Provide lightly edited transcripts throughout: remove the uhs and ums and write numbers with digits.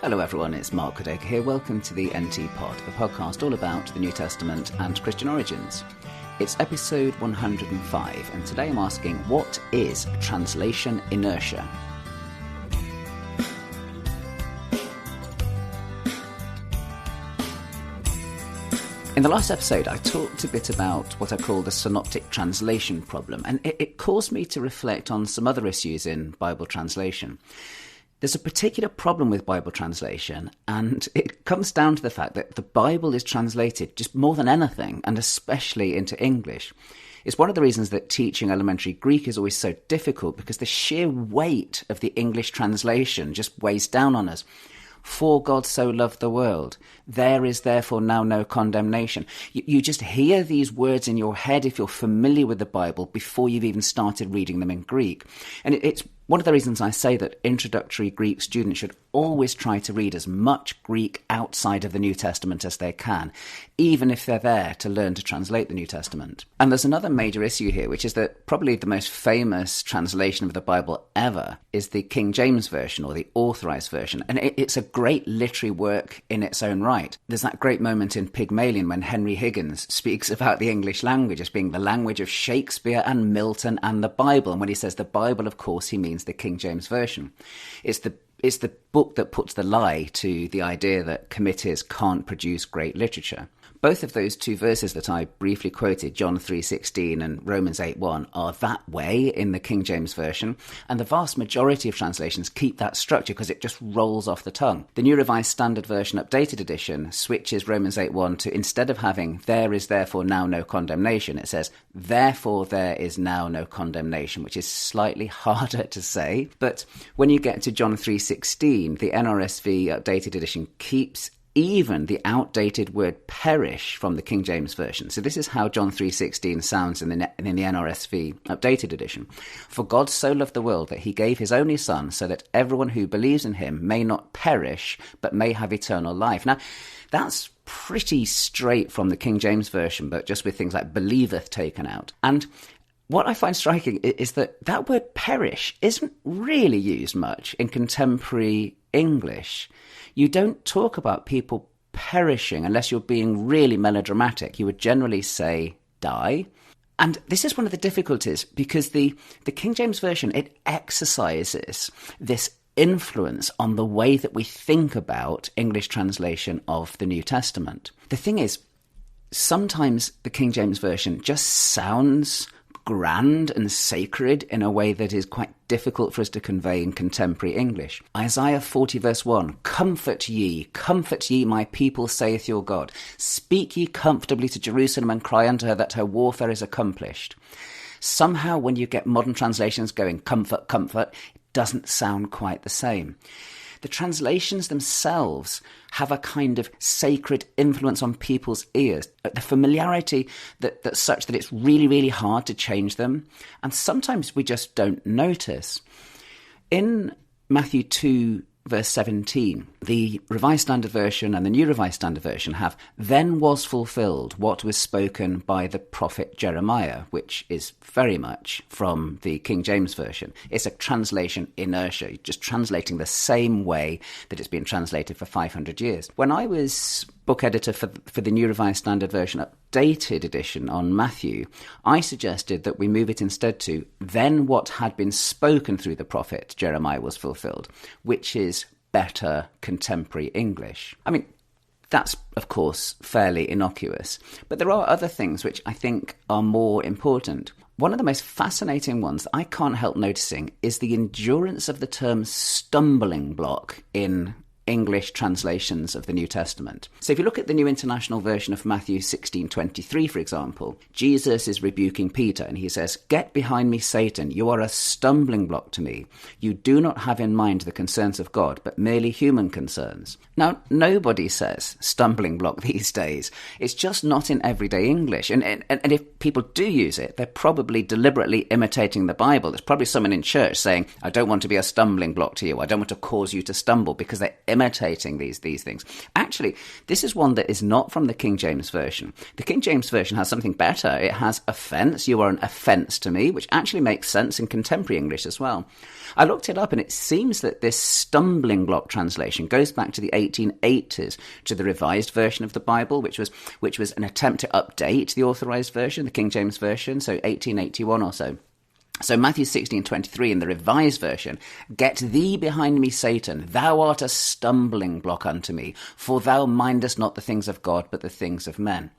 Hello everyone, it's Mark Codega here. Welcome to the NT Pod, a podcast all about the New Testament and Christian origins. It's episode 105, and today I'm asking, what is translation inertia? In the last episode, I talked a bit about what I call the synoptic translation problem, and it caused me to reflect on some other issues in Bible translation. There's a particular problem with Bible translation, and it comes down to the fact that the Bible is translated just more than anything, and especially into English. It's one of the reasons that teaching elementary Greek is always so difficult, because the sheer weight of the English translation just weighs down on us. For God so loved the world, there is therefore now no condemnation. You just hear these words in your head if you're familiar with the Bible before you've even started reading them in Greek. And it's one of the reasons I say that introductory Greek students should always try to read as much Greek outside of the New Testament as they can, even if they're there to learn to translate the New Testament. And there's another major issue here, which is that probably the most famous translation of the Bible ever is the King James Version, or the Authorized Version. And it's a great literary work in its own right. There's that great moment in Pygmalion when Henry Higgins speaks about the English language as being the language of Shakespeare and Milton and the Bible. And when he says the Bible, of course, he means the King James Version. It's the book that puts the lie to the idea that committees can't produce great literature. Both of those two verses that I briefly quoted, John 3:16 and Romans 8:1, are that way in the King James Version, and the vast majority of translations keep that structure because it just rolls off the tongue. The New Revised Standard Version Updated Edition switches Romans 8:1 to, instead of having there is therefore now no condemnation, it says therefore there is now no condemnation, which is slightly harder to say. But when you get to John 3:16, the NRSV Updated Edition keeps even the outdated word perish from the King James Version. So this is how John 3:16 sounds in the NRSV Updated Edition. For God so loved the world that he gave his only Son, so that everyone who believes in him may not perish, but may have eternal life. Now, that's pretty straight from the King James Version, but just with things like believeth taken out. And what I find striking is that word perish isn't really used much in contemporary English. You don't talk about people perishing unless you're being really melodramatic. You would generally say die. And this is one of the difficulties, because the King James Version, it exercises this influence on the way that we think about English translation of the New Testament. The thing is, sometimes the King James Version just sounds grand and sacred in a way that is quite difficult for us to convey in contemporary English. Isaiah 40 verse 1, comfort ye, my people, saith your God. Speak ye comfortably to Jerusalem and cry unto her that her warfare is accomplished. Somehow when you get modern translations going, comfort, comfort, it doesn't sound quite the same. The translations themselves have a kind of sacred influence on people's ears. The familiarity that's such that it's really, really hard to change them. And sometimes we just don't notice. In Matthew 2, verse 17, the Revised Standard Version and the New Revised Standard Version have, then was fulfilled what was spoken by the prophet Jeremiah, which is very much from the King James Version. It's a translation inertia, just translating the same way that it's been translated for 500 years. When I was book editor for the New Revised Standard Version Updated Edition on Matthew, I suggested that we move it instead to, then what had been spoken through the prophet Jeremiah was fulfilled, which is better contemporary English. I mean, that's, of course, fairly innocuous, but there are other things which I think are more important. One of the most fascinating ones that I can't help noticing is the endurance of the term stumbling block in English translations of the New Testament. So if you look at the New International Version of Matthew 16:23, for example, Jesus is rebuking Peter and he says, "Get behind me, Satan, you are a stumbling block to me. You do not have in mind the concerns of God, but merely human concerns." Now, nobody says stumbling block these days. It's just not in everyday English. And if people do use it, they're probably deliberately imitating the Bible. There's probably someone in church saying, "I don't want to be a stumbling block to you. I don't want to cause you to stumble," because they're imitating these things. Actually, this is one that is not from the King James Version. The King James Version has something better. It has offence. You are an offence to me, which actually makes sense in contemporary English as well. I looked it up, and it seems that this stumbling block translation goes back to the 1880s, to the Revised Version of the Bible, which was an attempt to update the Authorized Version, the King James Version, so 1881 or so. So Matthew 16:23 in the Revised Version, "Get thee behind me, Satan, thou art a stumbling block unto me, for thou mindest not the things of God, but the things of men."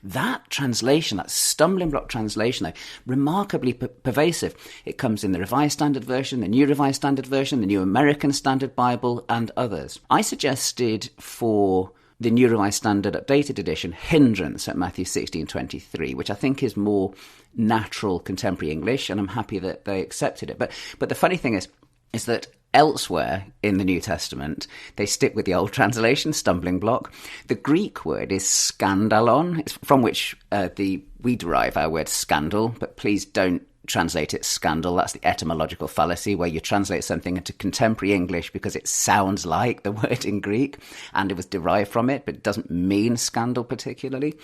That translation, that stumbling block translation, though, remarkably pervasive. It comes in the Revised Standard Version, the New Revised Standard Version, the New American Standard Bible, and others. I suggested for the New Revised Standard Updated Edition hindrance at Matthew 16:23, which I think is more natural contemporary English, and I'm happy that they accepted it. But the funny thing is that elsewhere in the New Testament, they stick with the old translation, stumbling block. The Greek word is skandalon, it's from which we derive our word scandal, but please don't translate it scandal. That's the etymological fallacy, where you translate something into contemporary English because it sounds like the word in Greek and it was derived from it, but it doesn't mean scandal particularly.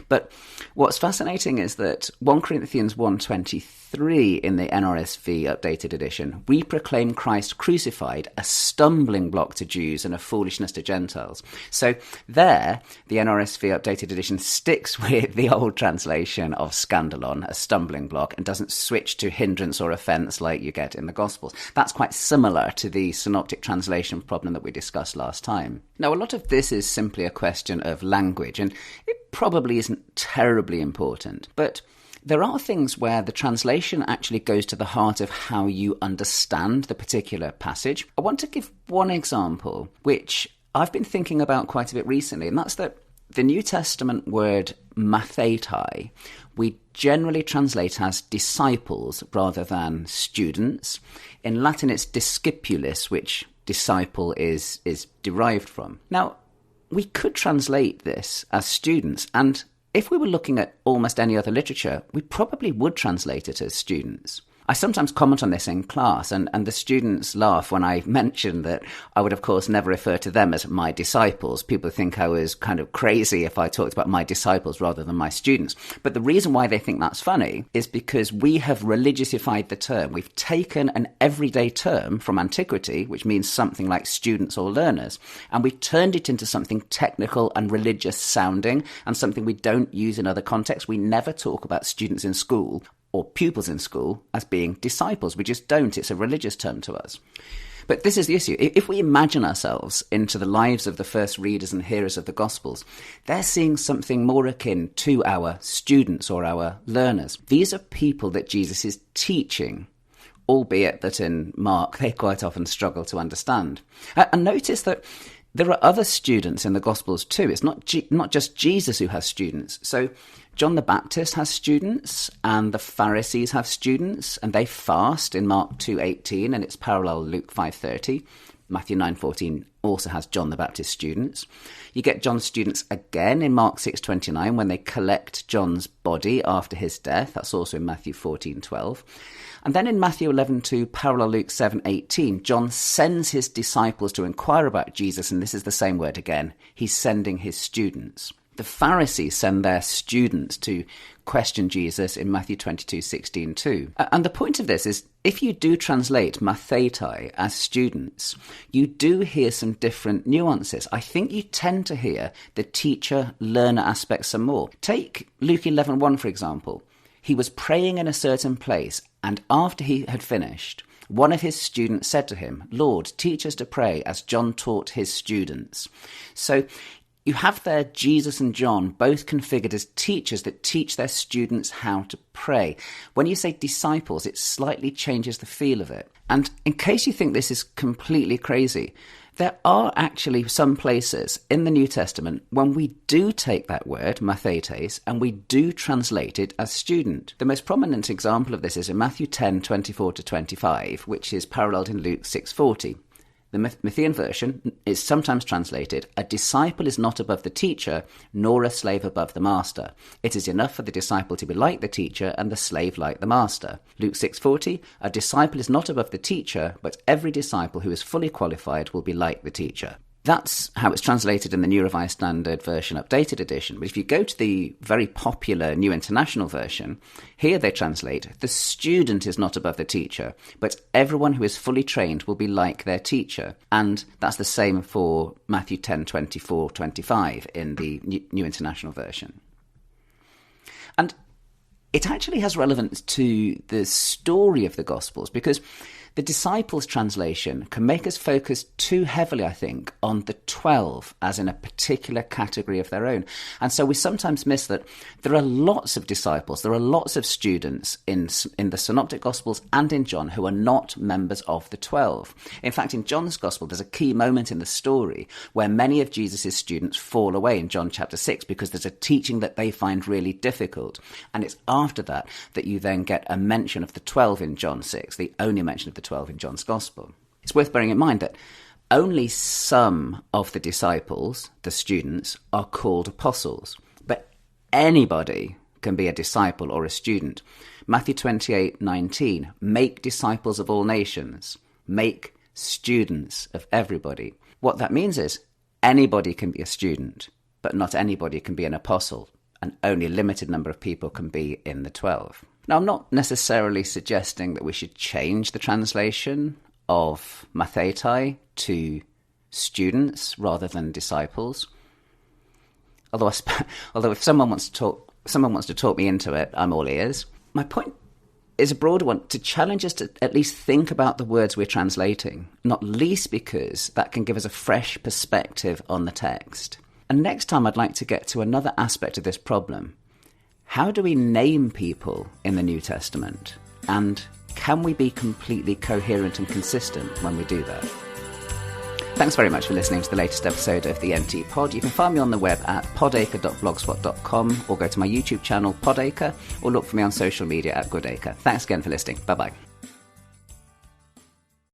But what's fascinating is that 1 Corinthians 1:23 in the NRSV updated edition, "We proclaim Christ crucified, a stumbling block to Jews and a foolishness to Gentiles." So there, the NRSV updated edition sticks with the old translation of scandalon, a stumbling block, and doesn't switch to hindrance or offence like you get in the Gospels. That's quite similar to the synoptic translation problem that we discussed last time. Now, a lot of this is simply a question of language, and it probably isn't terribly important, but there are things where the translation actually goes to the heart of how you understand the particular passage. I want to give one example, which I've been thinking about quite a bit recently, and that's that the New Testament word mathetai, we generally translate as disciples rather than students. In Latin, it's discipulis, which disciple is derived from. Now, we could translate this as students, and if we were looking at almost any other literature, we probably would translate it as students. I sometimes comment on this in class, and the students laugh when I mention that I would, of course, never refer to them as my disciples. People think I was kind of crazy if I talked about my disciples rather than my students. But the reason why they think that's funny is because we have religiousified the term. We've taken an everyday term from antiquity, which means something like students or learners, and we've turned it into something technical and religious sounding, and something we don't use in other contexts. We never talk about students in school or pupils in school as being disciples. We just don't. It's a religious term to us. But this is the issue. If we imagine ourselves into the lives of the first readers and hearers of the Gospels, they're seeing something more akin to our students or our learners. These are people that Jesus is teaching, albeit that in Mark they quite often struggle to understand. And notice that there are other students in the Gospels too. It's not just Jesus who has students. So John the Baptist has students, and the Pharisees have students, and they fast in Mark 2:18, and it's parallel Luke 5:30. Matthew 9:14 also has John the Baptist students. You get John's students again in Mark 6:29 when they collect John's body after his death. That's also in Matthew 14:12. And then in Matthew 11:2, parallel Luke 7:18, John sends his disciples to inquire about Jesus, and this is the same word again. He's sending his students. The Pharisees send their students to question Jesus in Matthew 22:16 too. And the point of this is, if you do translate mathetai as students, you do hear some different nuances. I think you tend to hear the teacher-learner aspects some more. Take Luke 11:1, for example. He was praying in a certain place, and after he had finished, one of his students said to him, "Lord, teach us to pray as John taught his students." So you have there Jesus and John both configured as teachers that teach their students how to pray. When you say disciples, it slightly changes the feel of it. And in case you think this is completely crazy, there are actually some places in the New Testament when we do take that word, mathetes, and we do translate it as student. The most prominent example of this is in Matthew 10:24-25, which is paralleled in Luke 6:40. The Matthean version is sometimes translated, "A disciple is not above the teacher, nor a slave above the master. It is enough for the disciple to be like the teacher and the slave like the master." Luke 6:40, "A disciple is not above the teacher, but every disciple who is fully qualified will be like the teacher." That's how it's translated in the New Revised Standard Version Updated Edition. But if you go to the very popular New International Version, here they translate, "The student is not above the teacher, but everyone who is fully trained will be like their teacher." And that's the same for Matthew 10:24-25 in the New International Version. And it actually has relevance to the story of the Gospels, because the disciples' translation can make us focus too heavily, I think, on the 12 as in a particular category of their own. And so we sometimes miss that there are lots of disciples, there are lots of students in the Synoptic Gospels and in John who are not members of the 12. In fact, in John's Gospel, there's a key moment in the story where many of Jesus' students fall away in John chapter 6 because there's a teaching that they find really difficult. And it's after that that you then get a mention of the 12 in John 6, the only mention of the 12 in John's Gospel. It's worth bearing in mind that only some of the disciples, the students, are called apostles, but anybody can be a disciple or a student. Matthew 28:19, "Make disciples of all nations, make students of everybody." What that means is anybody can be a student, but not anybody can be an apostle, and only a limited number of people can be in the 12. Now, I'm not necessarily suggesting that we should change the translation of mathetai to students rather than disciples. Although if someone wants to talk me into it, I'm all ears. My point is a broader one, to challenge us to at least think about the words we're translating, not least because that can give us a fresh perspective on the text. And next time I'd like to get to another aspect of this problem. How do we name people in the New Testament? And can we be completely coherent and consistent when we do that? Thanks very much for listening to the latest episode of the NT Pod. You can find me on the web at podacre.blogspot.com or go to my YouTube channel, Podacre, or look for me on social media at Goodacre. Thanks again for listening. Bye-bye.